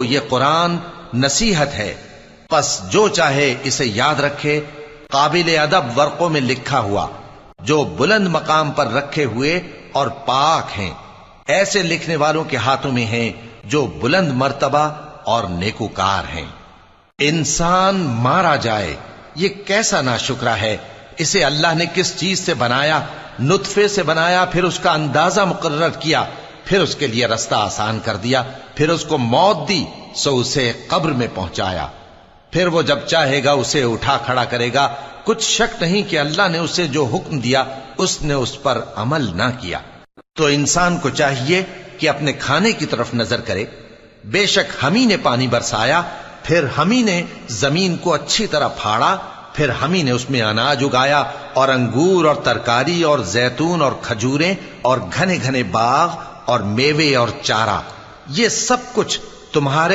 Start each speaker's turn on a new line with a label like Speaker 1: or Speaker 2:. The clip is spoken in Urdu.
Speaker 1: یہ قرآن نصیحت ہے، پس جو چاہے اسے یاد رکھے، قابل ادب ورقوں میں لکھا ہوا، جو بلند مقام پر رکھے ہوئے اور پاک ہیں، ایسے لکھنے والوں کے ہاتھوں میں ہیں جو بلند مرتبہ اور نیکوکار ہیں۔ انسان مارا جائے، یہ کیسا ناشکرا ہے۔ اسے اللہ نے کس چیز سے بنایا؟ نطفے سے بنایا، پھر اس کا اندازہ مقرر کیا، پھر اس کے لیے رستہ آسان کر دیا، پھر اس کو موت دی سو اسے قبر میں پہنچایا، پھر وہ جب چاہے گا اسے اٹھا کھڑا کرے گا۔ کچھ شک نہیں کہ اللہ نے اسے جو حکم دیا اس نے اس پر عمل نہ کیا۔ تو انسان کو چاہیے کہ اپنے کھانے کی طرف نظر کرے۔ بے شک ہم ہی نے پانی برسایا، پھر ہم ہی نے زمین کو اچھی طرح پھاڑا، پھر ہم ہی نے اس میں اناج اگایا اور انگور اور ترکاری اور زیتون اور کھجوریں اور گھنے گھنے باغ اور میوے اور چارہ، یہ سب کچھ تمہارے